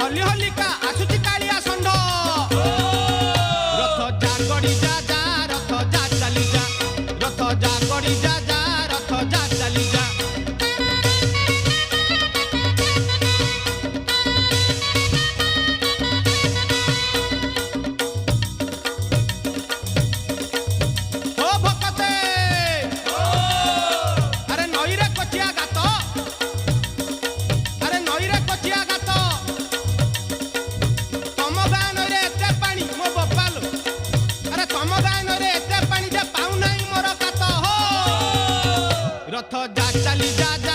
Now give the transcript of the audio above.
हली हलिका आसुची कालिया षंढ रथ जा गड़ी जा जा रथ जा चली जा रथ जा गड़ी जा जा रथ जा चली जा रथ जा चली जा जा